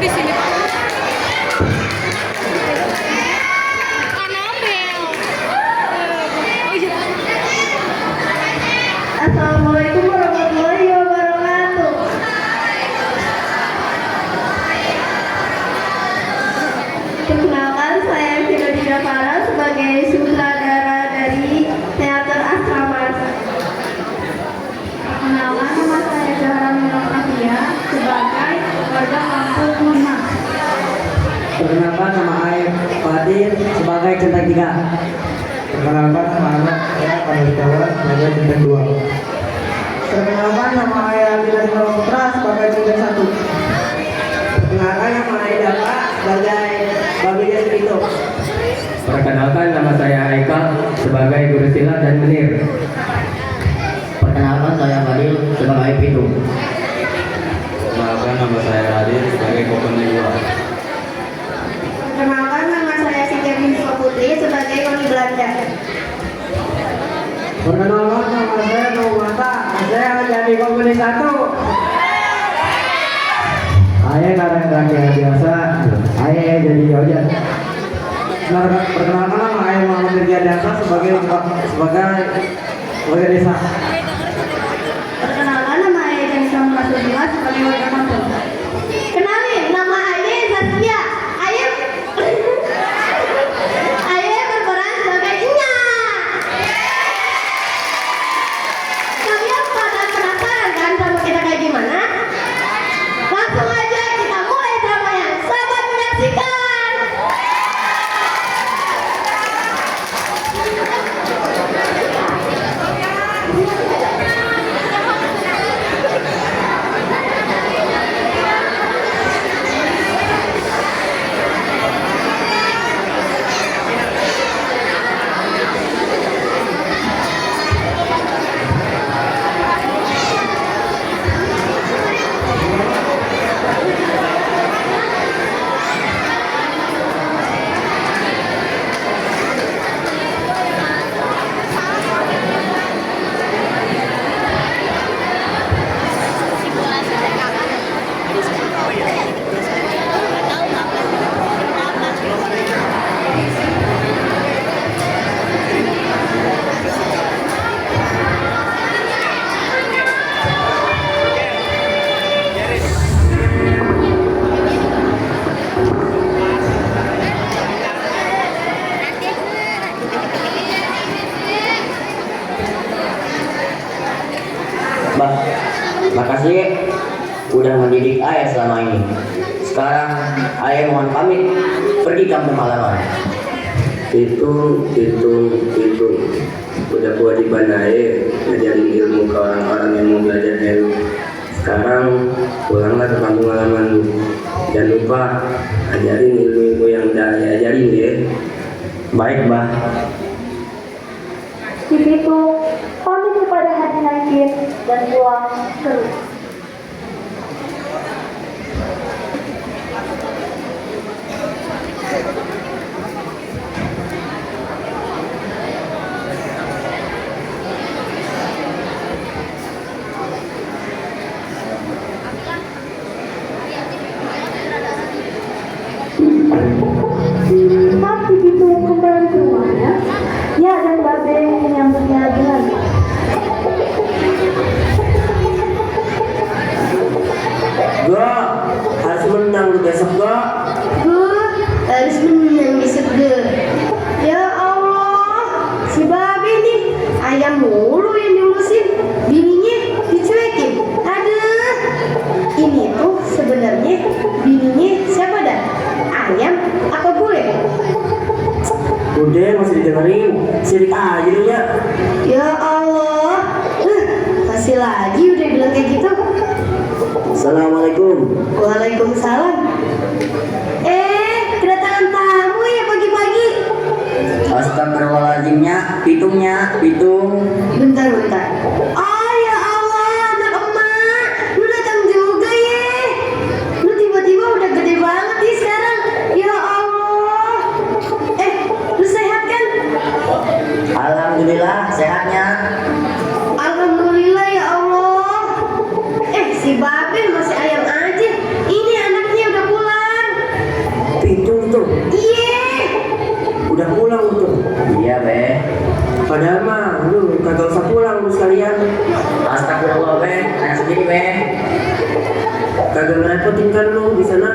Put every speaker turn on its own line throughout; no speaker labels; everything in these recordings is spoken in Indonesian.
di sini, Pak. Anabel. Oh iya.
Assalamualaikum warahmatullahi wabarakatuh. Perkenalkan, saya Vino Didapara sebagai sutradara dari teater Asrama. Perkenalkan, nama saya Zahra Minofia sebagai warga kampung Lima.
Perkenalkan, nama Aib Fadir sebagai centang 3.
Perkenalkan, nama anak saya Pandawa sebagai centang 2.
Perkenalkan, nama Ayah Bila Putra sebagai centang 1. Perkenalkan, nama Ayah Dapa sebagai Babi Desrito.
Perkenalkan, nama saya Eka sebagai guru silat dan menir.
Perkenalkan, saya Fadil sebagai Pitu.
Perkenalkan, nama saya Radit sebagai Kokon 2.
Perkenalkan, nama saya Siti Biswa Putri sebagai Koni Belanda.
Perkenalkan, nama saya Mata. Saya jadi komunis 1.
Saya karena rakyat biasa, saya jadi Jojan.
Perkenalkan, nama Ayah Muhammad Mirja Dasa sebagai desa.
Perkenalkan, nama saya Janisha Rasulullah sebagai warga kampung. Kenalin, nama saya Zaskia. Ayah berperan sebagai Inya. Kalian pada penasaran kan sama kita kayak gimana? Langsung aja kita mulai dramanya. Selamat menyaksikan.
Mbak, makasih udah mendidik ayah selama ini. Sekarang ayah mohon pamit pergi kampung halaman.
Itu udah kewajiban ayah ngajarin ilmu ke orang-orang yang mau belajar ilmu. Sekarang pulanglah ke kampung halaman lu. Jangan lupa ajarin ilmu yang udah ayah ajarin ya.
Baik, Mbah.
Di situ, pamit kepada hati naikin dan pulang ke rumah. Saat begitu kembali ke rumahnya, ya dan Babe menyambutnya dengan
Gak, harus menang lu besok, gak.
harus menang besok Ge. Ya Allah, si Babe nih ayam mulu yang diurusin, bininya dicuekin. Aduh, ini tuh sebenarnya bininya siapa dah? Ayam atau bule?
Udah, masih didengerin. Sirik aja lu ya.
Ya Allah, kasih lagi udah bilang kayak gitu.
Assalamualaikum.
Waalaikumsalam. Kedatangan tamu ya pagi-pagi.
Astagfirullahaladzimnya, pitung.
Bentar. Oh ya Allah, anak emak, lu datang juga ya. Lu tiba-tiba udah gede banget nih sekarang. Ya Allah. Lu sehat kan?
Alhamdulillah sehatnya.
Alhamdulillah ya Allah. Si Babe masih ayam aja. Ini anaknya udah pulang.
pulang tuh.
Iya be.
Padahal mah lu kagak usah pulang lu sekalian.
Astagfirullah be, anak sendiri be.
Kagak ngerepotin kan lu di sana.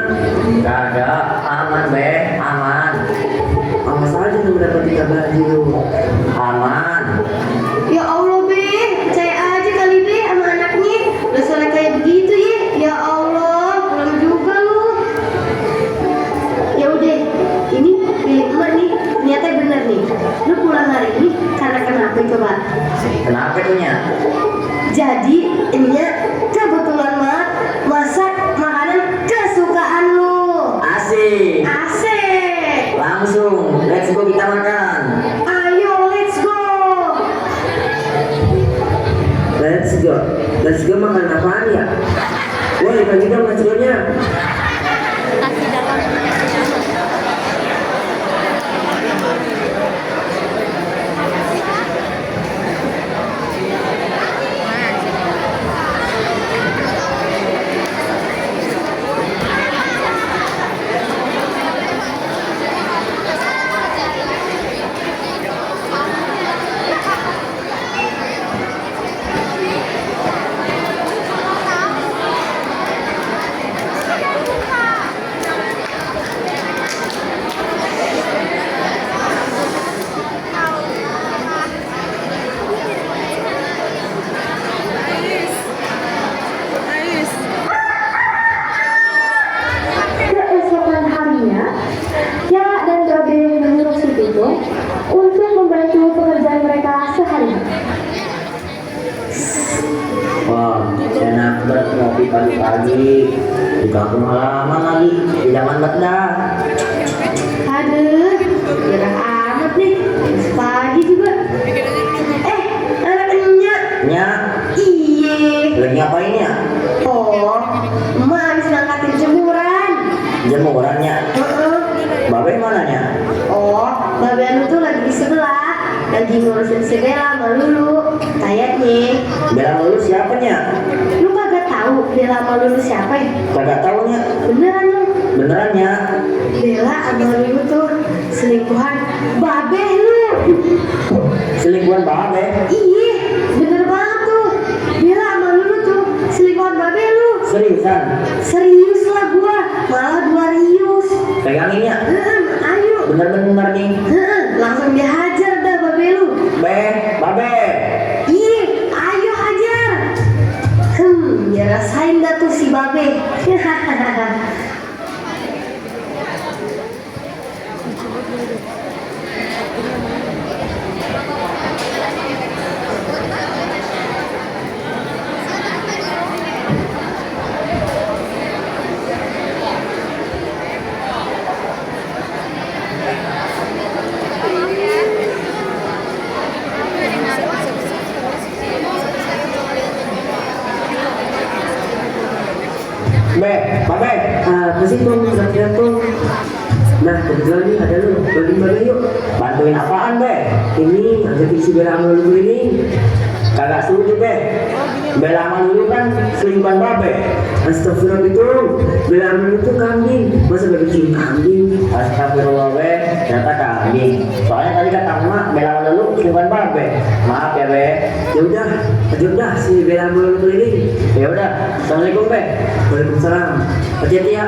Kagak, aman be, aman.
Awas aja lu ngerepotin kabar lu.
Aman.
Ya Allah be, percaya aja kali be sama anaknya. Dasarnya kayak begitu ya. Ya Allah, pulang juga lu. Ya udah, ini pilih emak nih. Ternyata bener nih. Lu pulang hari ini karena kenapa coba?
Kenapa tuh nya?
Jadi ininya kebetulan banget masak makanan kesukaan lu.
Asik.
Asik.
Langsung, let's go kita makan.
Ayo let's go.
Let's go makan apaan ya? Wah, ikan juga maksudnya.
Nasi dalam.
Keesokan harinya, Kela dan Babe menyuruh si Pitung untuk membantu pekerjaan mereka sehari.
Wah, enak banget ngopi pagi-pagi di kampung halaman lagi, di zaman dah.
Aduh, gerak amat nih. Pagi juga. Anaknya.
Nya,
Iye.
lagi ngapain ya?
Oh, emak habis ngangkatin jemuran.
Jemurannya. Babe mana nya?
Oh, Babe Anu tuh lagi di sebelah. Lagi ngurusin si Bella sama Lulu. Kayaknya.
Bella lulus siapa nya?
Lu kagak tahu Bella sama Lulu siapa ya?
Kagak tahu nya.
Beneran lu.
Beneran nya?
Bella sama Lulu tuh selingkuhan Babe lu.
Selingkuhan Babe.
Iya, bener banget tuh. Bella sama Lulu tuh selingkuhan Babe lu.
Seriusan?
Serius lah gua, malah 2 rius.
Pegangin nya.
Ayo.
Bener-bener nih.
Langsung dihajar dah Babe lu.
Babe.
Iya, ayo hajar. Ya rasain dah tuh si Babe.
Babe.
Apa sih tuh kira-kira tuh? Nah, kebetulan nih ada lu. Bantuin Babe yuk.
Bantuin apaan be?
Ini ngajakin si Bella sama Lulu ini.
Kagak setuju be. Bella sama Lulu kan selingkuhan Babe.
Astagfirullah itu. Bella sama Lulu tuh kambing. Masa Babe cium kambing?
Astagfirullah be, ternyata kambing. Soalnya tadi kata emak Bella sama Lulu selingkuhan Babe. Maaf ya be.
Ya udah, aja dah si Bella sama Lulu ini.
Ya udah, assalamualaikum be.
Waalaikumsalam. Hati-hati ya.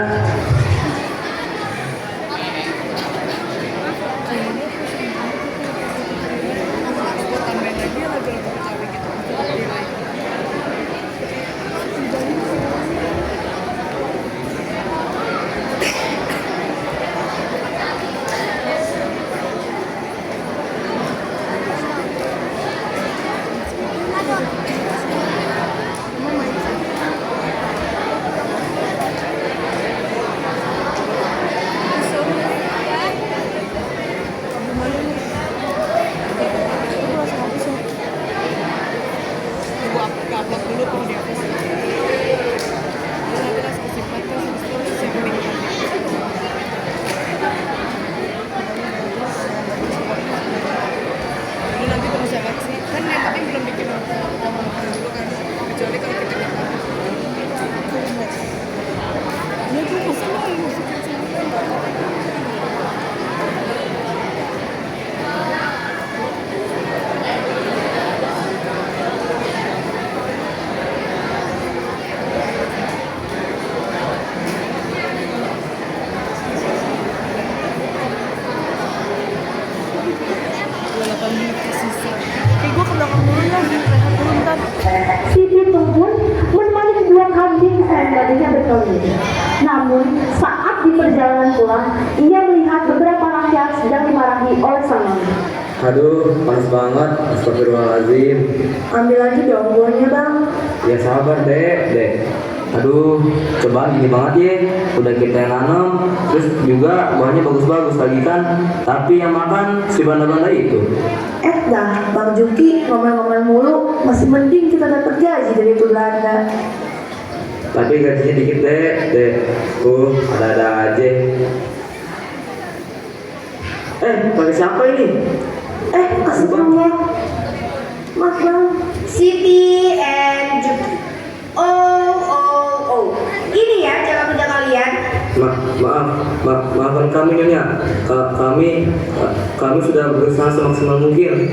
Kayak gue ke belakang dulu ya, rehat dulu bentar.
Si Pitung pun menemani kedua kambing sayang badannya berkeliling. Namun, saat di perjalanan pulang, ia melihat beberapa rakyat sedang dimarahi oleh sang mami.
Aduh, panas banget. Astagfirullahaladzim.
Ambil lagi dong buahnya bang.
Ya sabar dek. Aduh, coba gini banget ya. Udah kita yang nanam, terus juga buahnya bagus-bagus lagi kan. Tapi yang makan si banda-banda itu.
Dah, Bang Juki ngomel-ngomel mulu. Masih mending kita dapat gaji dari itu Belanda.
Tapi gajinya dikit dek. Ada-ada aja. Pakai siapa ini?
Astagfirullah. Maaf bang. Siti and Juki. Oh. Ini ya cara kerja kalian.
Maafkan kami Nyonya. Kami sudah berusaha semaksimal mungkin.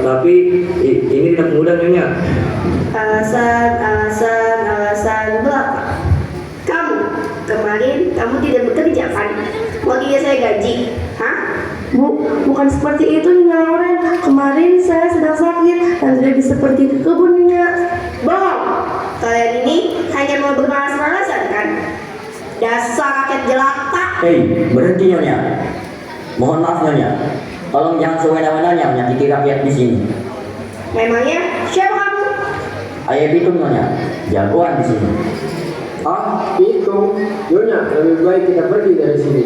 Tapi ini tidak mudah Nyonya.
Alasan belaka. Kemarin kamu tidak bekerja kan? Mau tidak saya gaji? Hah? Bu, bukan seperti itu Nyonya Lauren. Kemarin saya sedang sakit dan tidak bisa pergi ke kebun Nyonya. Bohong. Kalian ini hanya mau bermalas-malasan kan? Dasar rakyat jelata.
Berhenti Nyonya. Mohon maaf Nyonya. Tolong jangan sewena-wenanya menyakiti rakyat di sini.
Memangnya siapa kamu?
Ayah Pitung Nyonya, jagoan di sini.
Itu Nyonya, lebih baik kita pergi dari sini.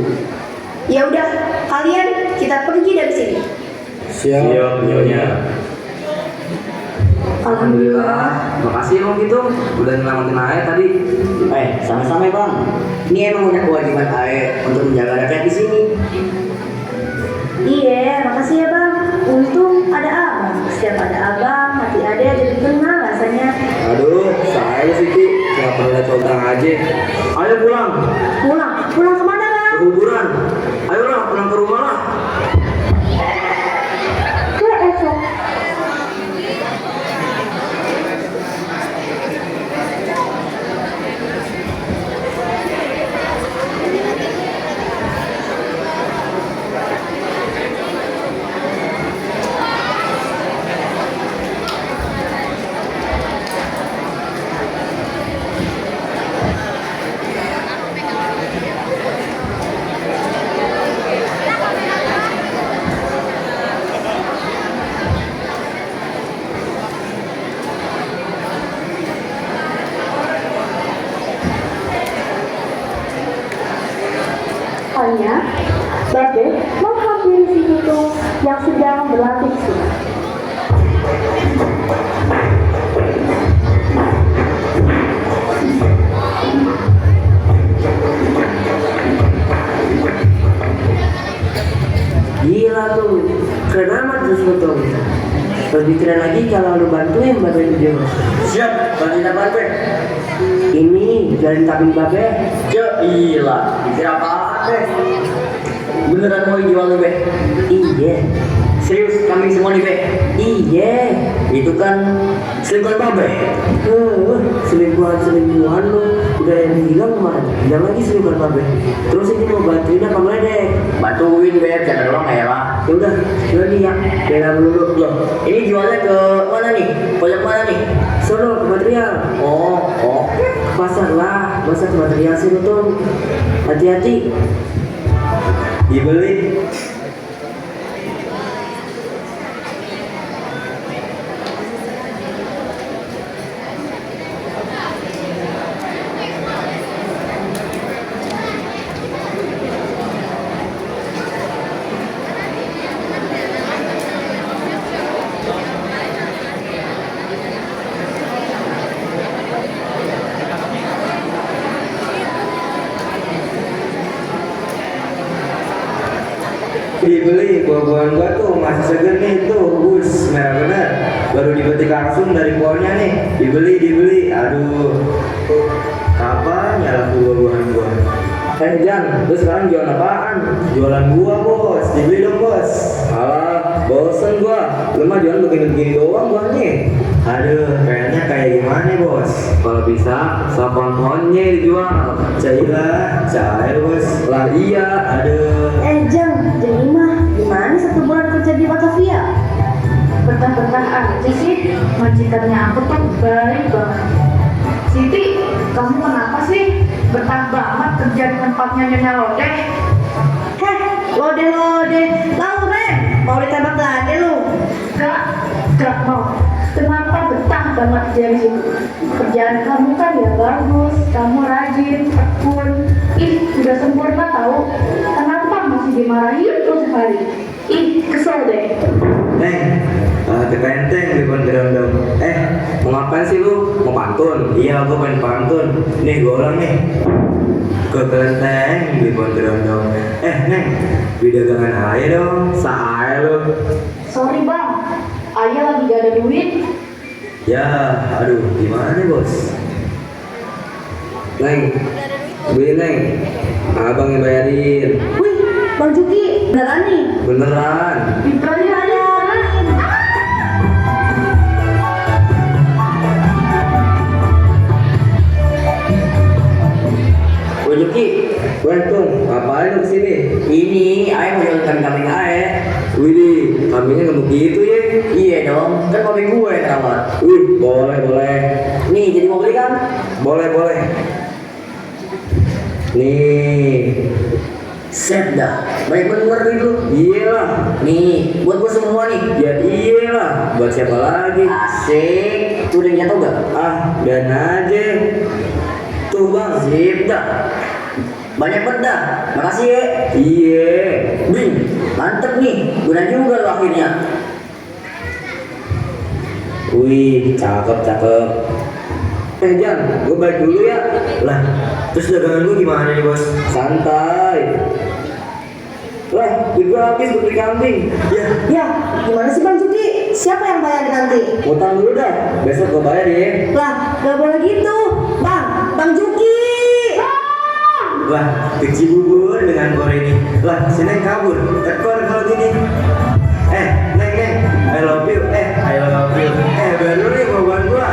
Ya udah, kalian kita pergi dari sini.
Siap Nyonya.
Alhamdulillah.
Makasih Om gitu. Udah nyelamatin Ae tadi.
Sama-sama bang. Ini emang udah kewajiban Ae untuk menjaga rakyat di sini.
Iya, makasih ya bang. Untung ada abang. Setiap ada abang, hati Ade jadi tenang rasanya.
Aduh, saya Siti. Gak perlu lihat orang aja. Ayo pulang.
Pulang kemana bang?
Ke kuburan. Ayolah pulang ke rumah lah.
Keesok, Hanya, Babe menghampiri si Pitung yang sedang berlatih sunat.
Gila tuh, keren amat terus Pitung. Lebih keren lagi kalau lu bantuin Babe itu.
Siap, bantuin apa Babe?
Ini jalin kambing Babe.
Gila, dikira apa Be? Beneran mau jual lu Be?
Iya.
Serius, kambing semua nih Be?
Iya.
Itu kan selingkuhan Babe.
Selingkuhan lu. Udah yang bilang kemarin, jangan lagi selingkuhan Babe. Terus ini mau bantuin apa meledek?
Bantuin Be, jangan doang ya lah.
Ya udah, nih ya. Bela dulu.
Loh, ini jualnya ke mana nih? Pojok mana nih?
Sono ke material.
Oh.
Pasar lah, masa ke material sih lu tuh. Hati-hati.
Dibeli. Dibeli, buah-buahan gua tuh masih seger nih tuh, bus merah bener. Baru dipetik langsung dari pohonnya nih. Dibeli. Aduh, kapan ya laku buah-buahan gua? Jan, lu sekarang jualan apaan? Jualan gua bos, dibeli dong bos. Alah, bosen gua. Lu mah jualan begini-begini doang buahnya. Aduh, kayaknya kayak gimana bos? Kalau bisa, sapon pohonnya dijual. Cair bos. Lah iya, aduh.
Jang, jadi mah gimana 1 bulan kerja di Batavia?
majikannya aku tuh baik banget. Siti, kamu kenapa sih betah banget kerja di tempatnya Nyonya Lodeh?
Heh, lode, Lauren, mau ditembak lagi lu?
Gak mau. Kenapa betah banget kerja di situ? Kerjaan kamu kan ya bagus, kamu rajin, tekun. Udah sempurna tahu. Kenapa masih dimarahin terus hari? Kesel deh.
Kepenteng di Pondok. Mau ngapain sih lu? Mau pantun? Iya, gua pengen pantun. Nih, gua ulang nih. Kepenteng di Pondok. Neng, beli dagangan aja dong. Sahaya lu.
Sorry bang, ayah lagi gak ada duit.
Ya, aduh, gimana nih bos? Neng, beli Neng. Abang yang bayarin.
Wih, Bang Juki, beneran nih?
Beneran.
Dibeli aja.
Woi Juki, Tung, ngapain lu kesini?
Ini ayah mau jual kambing ayah.
Widih, kambingnya nggak begitu ya?
Iya dong, kan kambing gue yang rawat.
Wih, boleh.
Nih, jadi mau beli kan?
Boleh. Nih,
Set dah, baik bener itu.
iyalah.
Nih, buat gue semua nih.
Ya iyalah, buat siapa lagi?
Asik. Tuh udah jatuh gak?
Dan aja. Tuh bang,
Sip dah. Banyak banget dah. Makasih ya.
iya.
Bing, mantep nih. Guna juga lo akhirnya.
Wih, cakep. Jan, gue balik dulu ya. Lah, terus dagangan gue gimana nih bos? Santai. Lah, duit gue habis buat beli kambing.
Ya, gimana sih Bang Juki? Siapa yang bayar nanti?
Utang dulu dah, besok gue bayar ya.
Lah, gak boleh gitu. Bang Juki.
Lah, keci bubur dengan kor ini. Lah, si Neng kabur. Tekor kalau gini. Neng, I love you. Baru nih bawaan gua.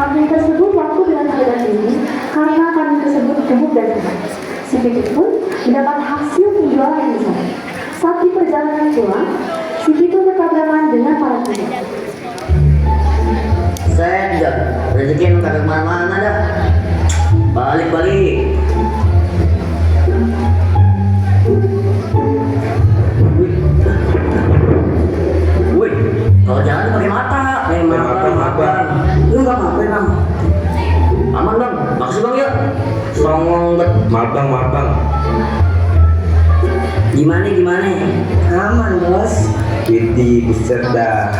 Kambing tersebut laku dengan harga tinggi karena kambing tersebut gemuk dan kuat. Si Pitu pun mendapat hasil penjualan yang besar. Saat di perjalanan pulang, si Pitu bertabrakan dengan para kuda.
Set dah. Rezeki emang kagak kemana-mana dah. Balik. Wih, kalau jalan tuh pakai mata.
Mata.
Lu nggak ngapain bang? Aman bang, makasih bang ya. Songong bet.
Mabang.
Gimana?
Aman bos.
Widih, buset dah.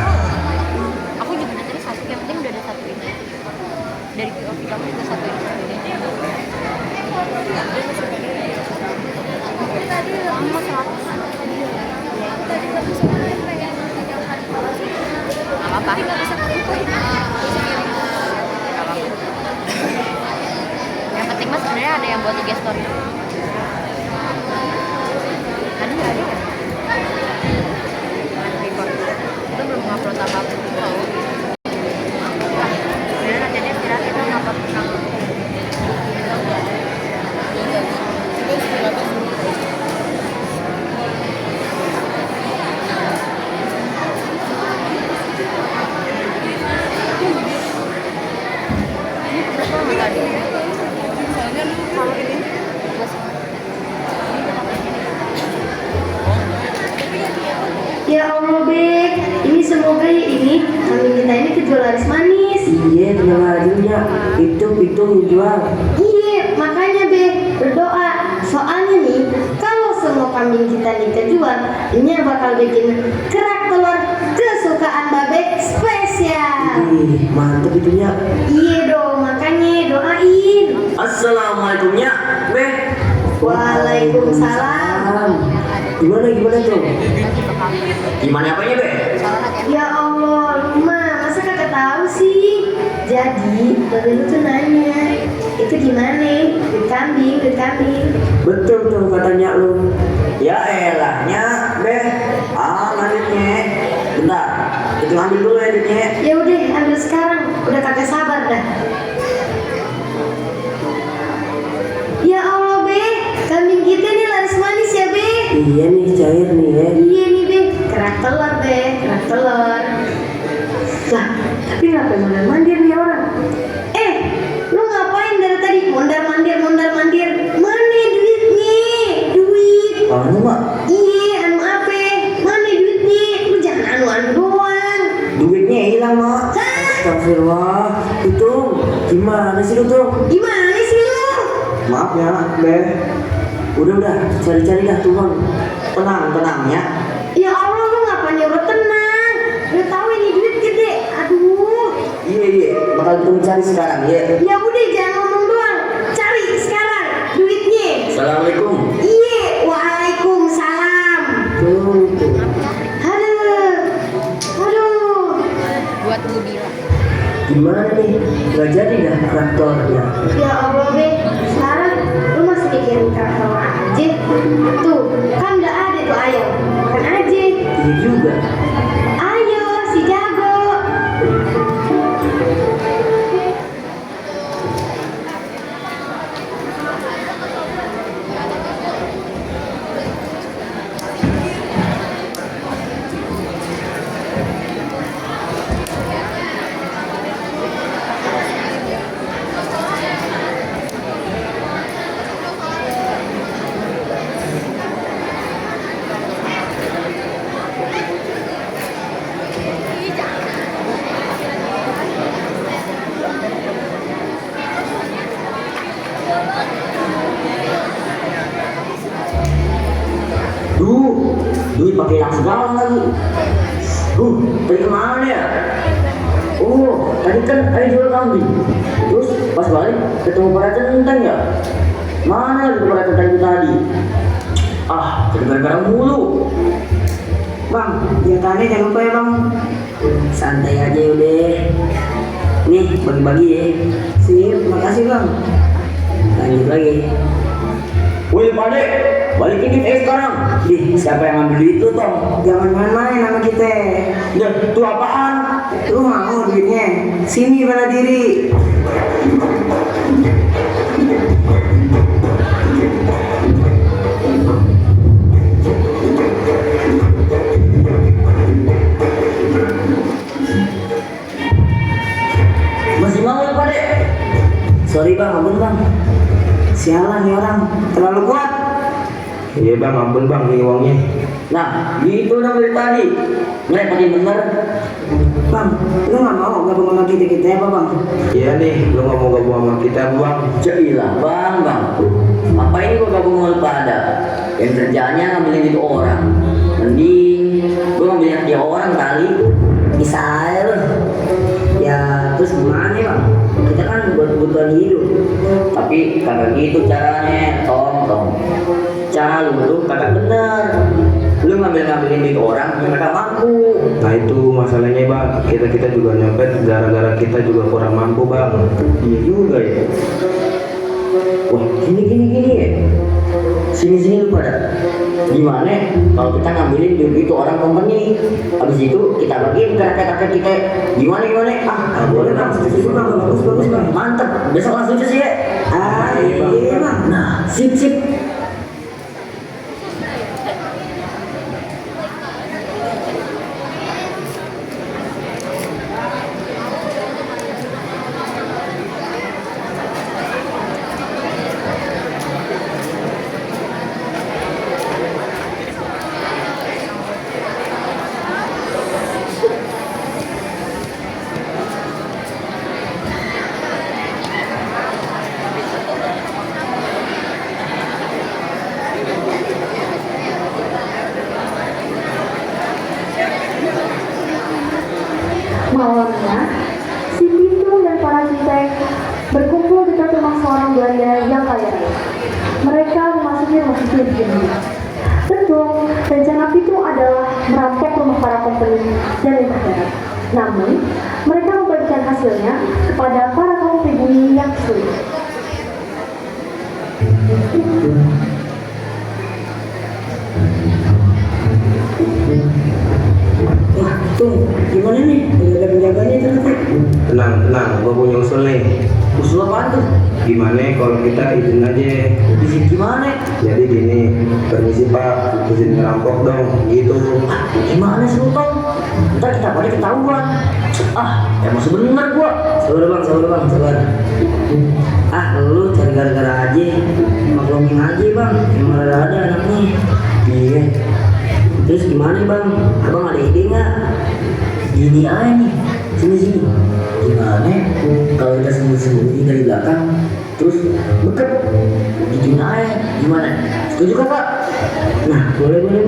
Aku juga tadi satu, yang penting udah ada satu ini. Dari POV kamu juga satu ini. Tadi lama 100. Apa? Yang penting mas sebenarnya ada yang buat IG story. Tadi nggak ada ya? Record. Itu belum ngupload apa-apa tau. Udah nanti aja istirahat kita ngupload kamu.
Ya Allah Bek, ini semoga ini kambing kita ini kejual laris manis.
Iya, punya lajunya. Itu jual.
Iya, makanya Bek berdoa. Soalnya nih, kalau semua kambing kita nih kejual, ini bakal bikin kerak telur kesukaan Babe. spesial.
Ih, mantep itunya.
Iya dong, makanya doain.
Assalamualaikum ya, Be.
Waalaikumsalam.
Gimana tuh?
Gimana apanya, Be?
Ya Allah, Luma, masa kagak tahu sih? Jadi, babe lu tuh nanya, itu gimana? Duit kambing.
Betul tuh katanya lu.
Ya elahnya, Be. Lanjutnya. Bentar, itu ambil dulu ya duitnya.
Ya udah, ambil sekarang. Udah kagak sabar dah. Ya Allah, Be, kambing kita nih laris manis ya, Be.
Iya nih, cair nih ya.
Iya nih, Be, kerak telur, Be, kerak telur. Lah, tapi ngapain mondar-mandir nih orang? Lu ngapain dari tadi mondar-mandir? Mana duitnya? Duit.
Apaan mak?
Iya, anu apa? Mana duitnya? Lu jangan anu doang.
Duitnya hilang mak. Astagfirullah. Itu gimana sih lu tuh?
Gimana sih lu?
Maaf ya, Be. Udah, cari-cari dah tuh bang. Tenang ya.
Ya Allah, lu ngapa nyuruh tenang? Udah tahu ini duit gede. Aduh.
Iya, bakal kita cari sekarang ya.
Ya udah, jangan ngomong doang. Cari sekarang duitnya.
Assalamualaikum.
Iya, waalaikumsalam.
Tuh.
Aduh.
Buat Budi lah.
Gimana nih? Gak jadi dah traktornya.
Ya Allah, Be. Sekarang lu masih mikirin traktor aja. Tuh, kan udah ada tuh ayam. Makan aja.
Iya juga.
Ayo, si jago.
Duit pakai hilang segala lagi. Tadi kemana ya? Oh, tadi kan ada jual kambing. Terus pas balik ketemu para centeng ya. Mana lagi para centeng itu tadi? Jadi gara-gara mulu.
Bang, jawabannya jangan lupa ya bang.
Santai aja udah. Nih bagi-bagi ya.
Sip, makasih bang.
Lanjut lagi. Woi Pade, balikin duit sekarang. Siapa yang ngambil duit lu Tom?
Jangan main-main sama kita.
Itu apaan?
Lu mau duitnya? Sini bela diri.
Masih mau ya Pade? Sorry bang, ampun bang.
Sialan nih orang, terlalu kuat.
Iya bang, ampun bang, ini uangnya.
Nah, gitu dong dari tadi. Ngerepotin bener.
Bang, lu gak mau gabung sama kita apa bang?
Iya nih, lu nggak mau gabung sama kita bang.
Jailah bang. Apa ini gua gabung sama lu pada? Yang kerjaannya ngambilin itu orang. Mending gua ngambilin dia orang kali. Bisa aja lu.
Ya, terus gimana ya bang? Kita kan buat kebutuhan hidup.
Tapi kagak gitu caranya, Tom. Cara lu tuh kagak bener. Lu ngambilin duit orang yang mereka mampu.
Nah itu masalahnya bang, kita juga nyopet gara-gara kita juga kurang mampu bang.
Iya juga ya. Wah, gini ya. Sini lu pada. Gimana kalau kita ngambilin duit itu orang company, habis itu kita bagiin ke rakyat kita. Gimana?
Boleh bang, setuju bang, bagus bang.
Mantep. Besok langsung sih ya.
Iya bang.
Nah, sip.
Malamnya, si Pitung dan para Citek berkumpul di dekat rumah seorang Belanda yang kaya raya. Mereka memasuki rumah itu begini. Betul, rencana Pitung adalah merampok rumah para company dan limbah darat. Namun, mereka membagikan hasilnya kepada para kaum pribumi yang sulit.
Wah, tuh gimana nih? Udah ada penjaganya ternyata.
Tenang, gua punya usul nih.
Usul apaan tuh?
Gimana kalau kita izin aja?
Izin gimana?
Jadi gini, permisi Pak, izin ngerampok dong, gitu.
Gimana sih lu Tong? Ntar kita pada ketahuan. Emang sebenernya gua.
Sabar bang.
Lu cari gara-gara aja. Maklumin aja bang. Emang ada anaknya.
Iya.
Terus gimana bang? Abang ada ide nggak? Gini aja nih. Sini. Gimana? Kalau kita sembunyi dari belakang, terus beket, gituin aja. Gimana? Setuju kan Pak? Nah, boleh bang.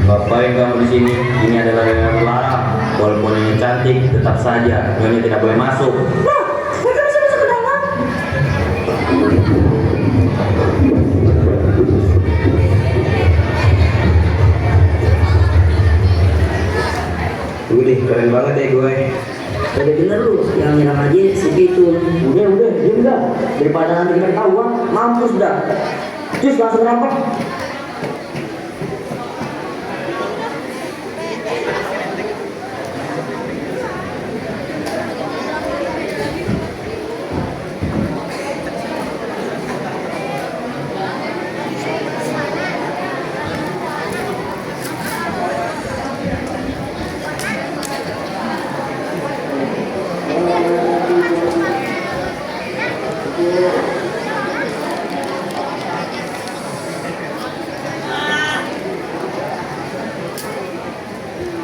Ngapain kamu di sini? Ini adalah daerah terlarang. Walaupun ini cantik, tetap saja nyonya tidak boleh masuk.
Mereka bisa masuk ke dalam.
Udah, keren banget ya gue.
Udah bener lu, yang nyerang aja si Pitung. Udah, diam dah. Daripada nanti kita ketahuan, mampus dah. Terus langsung rampok.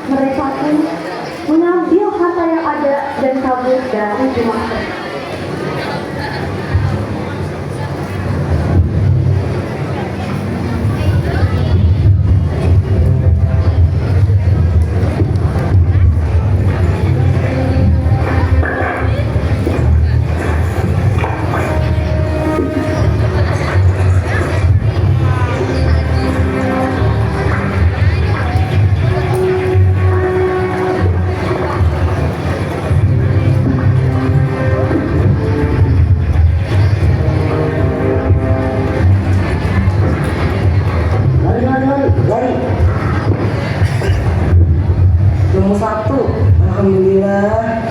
Mereka pun mengambil harta yang ada dan kabur dari rumah.
Lari. Nomor 1. Alhamdulillah.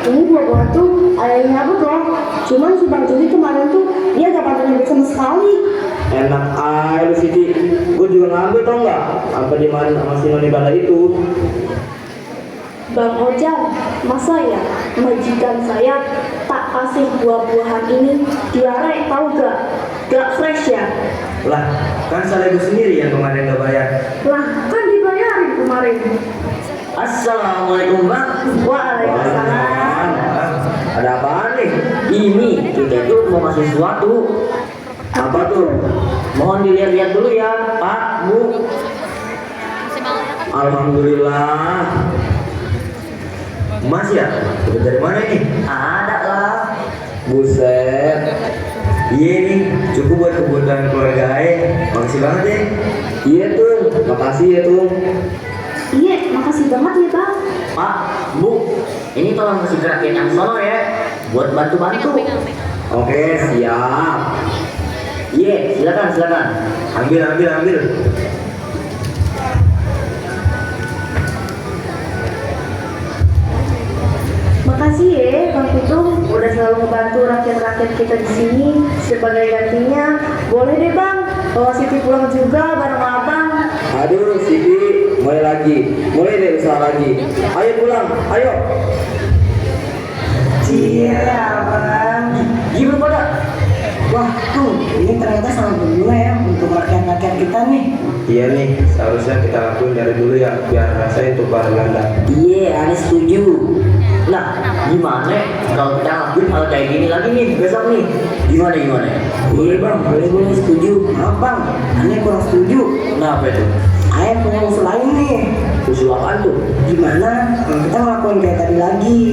Ini buah tuh ayahnya aku dong. Cuman si Bang Jody kemarin tuh dia gak pernah nyebut sama sekali.
Enak aja lu Siti. Gue juga ngambil tau nggak? Apa di mana sama si Noni Bala itu?
Bang Ojang, masa ya majikan saya tak kasih buah-buahan ini diare, tahu gak? Gak fresh ya?
Lah, kan salah gue sendiri yang kemarin gak bayar.
Lah, kan dibayarin kemarin.
Assalamualaikum bang.
Waalaikumsalam.
Ada apaan nih? Ini kita tuh mau kasih sesuatu.
Apa tuh?
Mohon dilihat-lihat dulu ya Pak, Bu.
Masih mau ya kan?
Alhamdulillah.
Mas ya? Dapat dari mana ini?
Ada lah.
Buset. Iya nih, cukup buat kebutuhan keluarga Ae. Makasih banget ya.
Iya tuh, makasih ya tuh.
Iya, makasih banget ya bang.
Pak, Bu, ini tolong kasih gerakin yang sono ya, buat bantu-bantu.
Oke, siap.
Iya, silakan.
Ambil.
Makasih ya Bang Pitung udah selalu ngebantu rakyat-rakyat kita di sini. Sebagai gantinya, boleh deh Bang bawa Siti pulang juga bareng abang.
Aduh, Siti, mulai deh usaha lagi. Ayo pulang, ayo. Iya, Bang.
Gimana pada?
Wah, tuh, ini ternyata sangat berguna ya untuk rakyat-rakyat kita nih. Iya nih, seharusnya kita lakuin dari dulu ya, biar rasanya untuk barang ganda.
Iya, Ane setuju. Nah, gimana kalau kita lakuin hal kayak gini lagi nih besok nih? Gimana?
Boleh Bang, boleh setuju. Maaf Bang, Ane kurang setuju.
Kenapa itu?
Ayo punya usul lain nih.
Usul apaan tuh?
Gimana kalau kita ngelakuin kayak tadi lagi?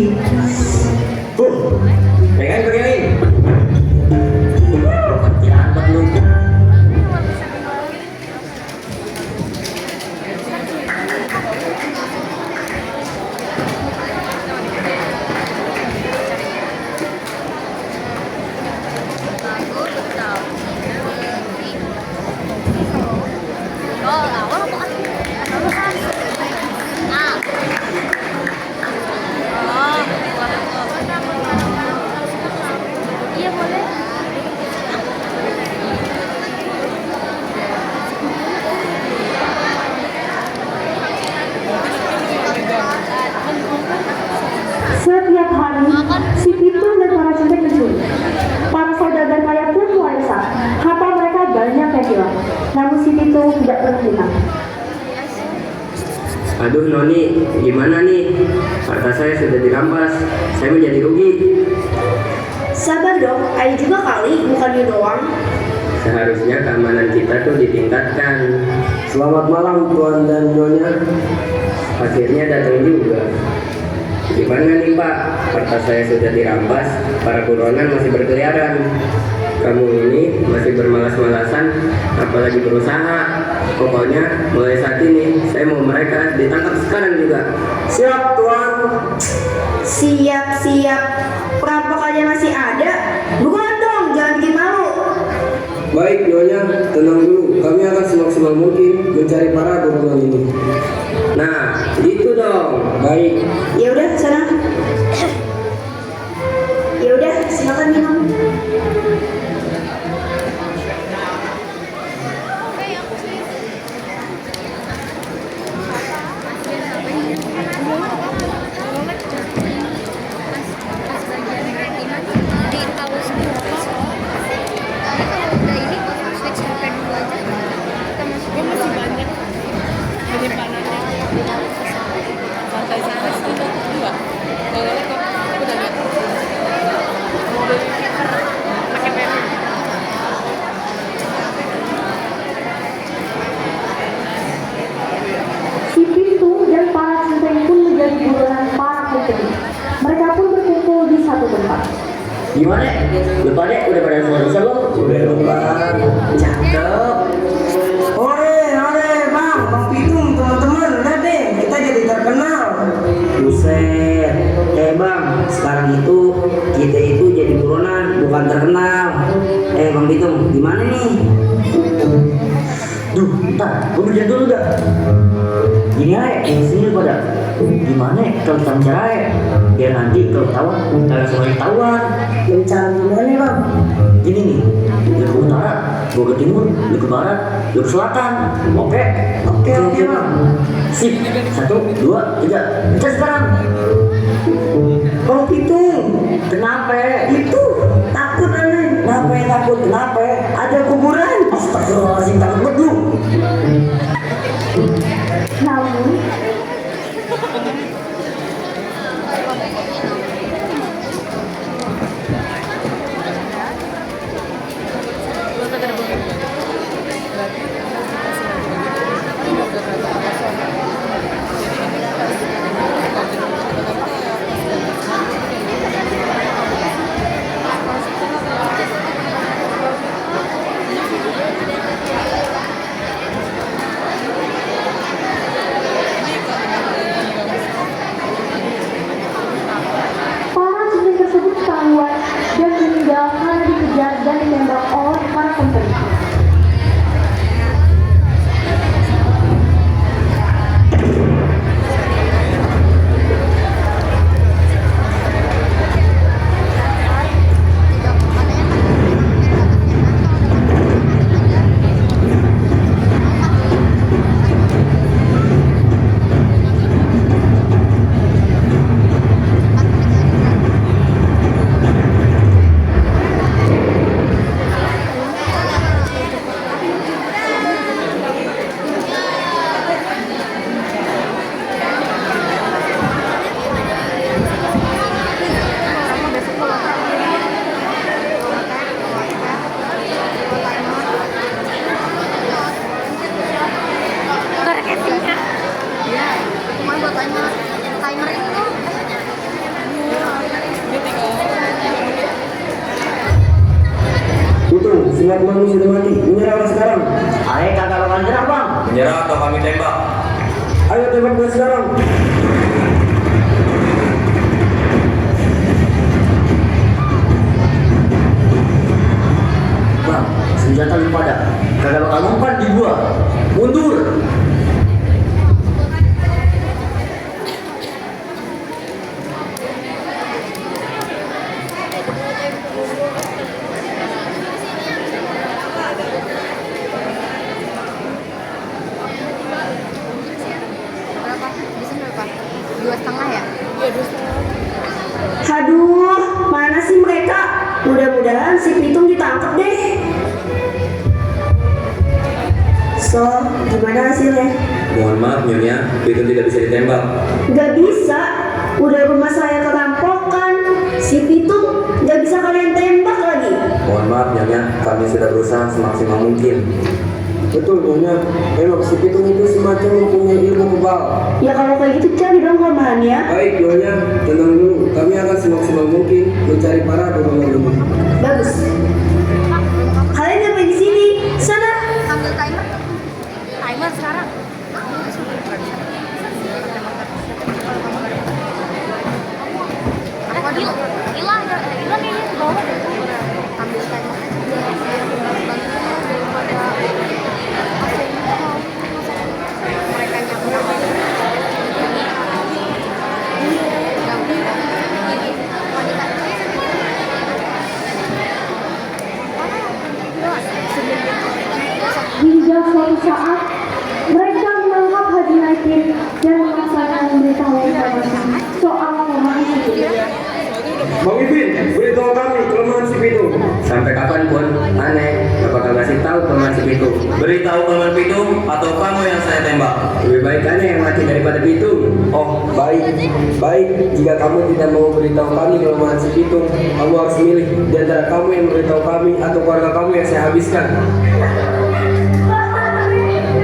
Tuh, pegangin. Perhatian buat lu.
Iya boleh.
Setiap hari, si Pitung dan para cinta mencuri. Para saudagar kaya pun mulai resah. Harta mereka banyak yang hilang. Namun si Pitung tidak pernah hilang.
Aduh Noni, gimana nih? Harta saya sudah dirampas, saya menjadi rugi.
Sabar dong, Ayo juga kali, bukan you doang.
Seharusnya keamanan kita tuh ditingkatkan.
Selamat malam Tuan dan Nyonya.
Akhirnya datang juga. Gimana nih Pak? Harta saya sudah dirampas, para buronan masih berkeliaran. Kamu ini masih bermalas-malasan, apalagi berusaha. Pokoknya mulai saat ini saya mau mereka ditangkap sekarang juga.
Siap Tuan.
Siap. Perampokannya masih ada. Bukan dong, jangan bikin malu.
Baik Nyonya, tenang dulu. Kami akan semaksimal mungkin mencari para buronan ini.
Nah, gitu dong.
Baik.
Ya udah, sana. Ya udah, silakan minum.
Si Pitung dan para cinta pun menjadi buronan para putri. Mereka pun berkumpul di satu tempat.
Gimana? Udah pada selesai belum?
Udah lupa.
Cakep.
Ore, Bang Pitung, teman-teman, lihat deh, kita jadi terkenal.
Buset. Bang, sekarang itu kita itu jadi buronan, bukan terkenal. Bang Pitung, gimana nih? Duh, ntar, gue berjalan dulu dah. Gini aja, sini pada. Gimana kalau kita bicara biar nanti kalau ketahuan, kalian semuanya ketahuan.
Mencari gimana Bang?
Gini nih, lu ke utara, gua ke timur, lu ke barat, lu ke selatan. Oke Bang. Sip, 1, 2, 3, kita sekarang.
Bang Pitung,
Kenapa?
itu takut aneh.
Kenapa?
Ada kuburan.
Astagfirullahaladzim, takut banget lu.
Namun,
temanmu sudah mati. Menyerahlah sekarang.
Ayo kagak bakal nyerah bang.
Menyerah atau kami tembak.
Ayo tembak dia sekarang.
Bang, senjata lu pada kagak bakal mempan di gua. Mundur.
Berapa? Di sini berapa? 2,5 ya? Iya 2,5.
Aduh, mana sih mereka? Mudah-mudahan si Pitung ditangkap deh. So, gimana hasilnya?
Mohon maaf Nyonya, itu tidak bisa ditembak.
Gak bisa, udah rumah saya kerampokan. Si Pitung gak bisa kalian tembak lagi.
Mohon maaf Nyonya, kami sudah berusaha semaksimal mungkin.
Betul Nyonya, memang si Pitung itu semacam mempunyai ilmu kebal.
Ya kalau kayak gitu cari dong kelemahannya.
Baik Nyonya, tenang dulu. Kami akan semaksimal mungkin mencari para donor ini.
Bagus. Kalian ngapain di sini? Sana.
Ambil timer. Timer sekarang. Hilang kayaknya di bawah deh. Ambil timer aja biar bantuin daripada mereka nyampe.
Hingga suatu saat, mereka menangkap Haji Naikin dan memaksakan memberitahu informasi soal kelemahan itu.
Bang Ipin, beritahu kami kelemahan si Pitung.
Sampai kapanpun, aneh, apakah ngasih tahu kelemahan si Pitung? Beritahu kelemahan Pitung atau kamu yang saya tembak? Lebih baik aneh yang mati daripada Pitung.
Oh, baik. Baik, jika kamu tidak mau beritahu kami kelemahan si Pitung, kamu harus milih di antara kamu yang memberitahu kami atau keluarga kamu yang saya habiskan.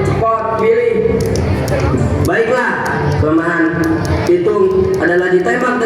Cepat, pilih.
Baiklah, kelemahan Pitung adalah ditembak